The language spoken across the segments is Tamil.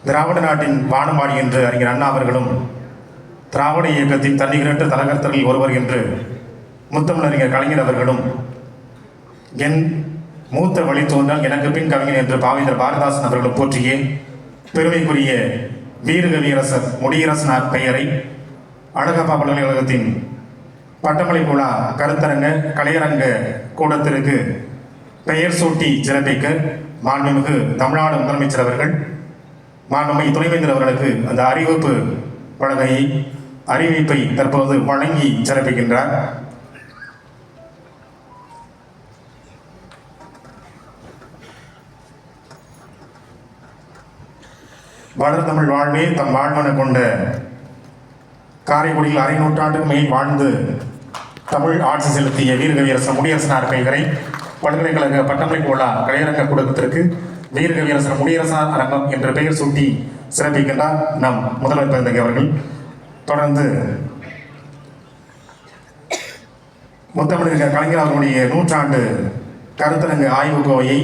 திராவிட நாட்டின் வானமாடி என்று அறிஞர் அண்ணா அவர்களும் திராவிட இயக்கத்தின் தன்னிகரற்ற தலகர்த்தரில் ஒருவர் என்று முத்தமிழறிஞர் கலைஞர் அவர்களும் என் மூத்த வழித்தோன்றல் எனக்கு பின் கவிஞர் என்று பாவேந்தர் பாரதிதாசன் அவர்களும் போற்றியே பெருமைக்குரிய வீரகவியரசர் முடியரசனார் பெயரை அழகப்பா பல்கலைக்கழகத்தின் பட்டமளிப்பு விழா கருத்தரங்க கலையரங்க கூடத்திற்கு பெயர் சூட்டி சிறப்பிக்க மாண்புமிகு தமிழ்நாடு முதலமைச்சர் அவர்கள் மாண்புமிகு துணைவேந்தர் அவர்களுக்கு அந்த அறிவிப்பை தற்போது வழங்கி சிறப்பிக்கின்றார். வளர்ந்தமிழ் வாழ்வே தம் வாழ்வன கொண்ட காரைக்குடியில் அரை நூற்றாண்டுக்கு மேல் வாழ்ந்து தமிழ் ஆட்சி செலுத்திய வீரகவியரசர் முடியரசனார் பெயரை பல்கலைக்கழக பட்டமளிப்பு விழா கலையரங்க கூடத்திற்கு வீரகவியரசர் முடியரசனார் அரங்கம் என்ற பெயர் சூட்டி சிறப்பிக்கின்றார் நம் முதல்வர் பிறந்தகை அவர்கள். தொடர்ந்து முத்தமிழறிஞர் கலைஞர் அவர்களுடைய 100 ஆண்டு கருத்தரங்கு ஆய்வுக் கோவையை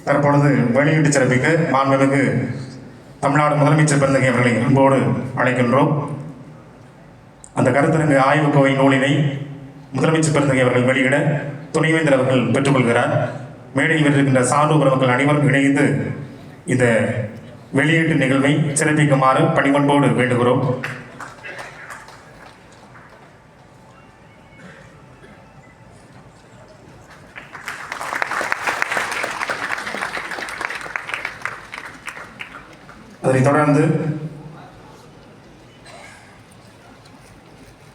தற்பொழுது வெளியிட்டு சிறப்பிக்க மாண்புமிகு தமிழ்நாடு முதலமைச்சர் பிறந்தகை அவர்களை அன்போடு அழைக்கின்றோம். அந்த கருத்தரங்கு ஆய்வுக் கோவை நூலினை முதலமைச்சர் பிறந்தகை அவர்கள் வெளியிட துணைவேந்தர் அவர்கள் பெற்றுக்கொள்கிறார். மேடையில் இருக்கின்ற சான்று பெருமக்கள் அனைவரும் இணைந்து இந்த வெளியீட்டு நிகழ்வை சிறப்பிக்குமாறு பணிவன்போடு வேண்டுகிறோம். அதனைத் தொடர்ந்து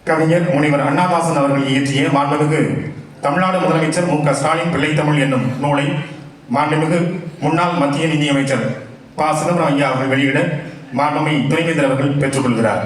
கவிஞர் முனைவர் அண்ணாதாசன் அவர்கள் இயற்றிய மாண்புமிகு தமிழ்நாடு முதலமைச்சர் மு.க. ஸ்டாலின் பிள்ளைத்தமிழ் என்னும் நூலை மாண்புமிகு முன்னாள் மத்திய நிதியமைச்சர் ப. சிதம்பரம் ஐயா அவர்கள் வெளியிட மாண்புமிகு துணைவேந்தர் அவர்கள் பெற்றுக்கொள்கிறார்.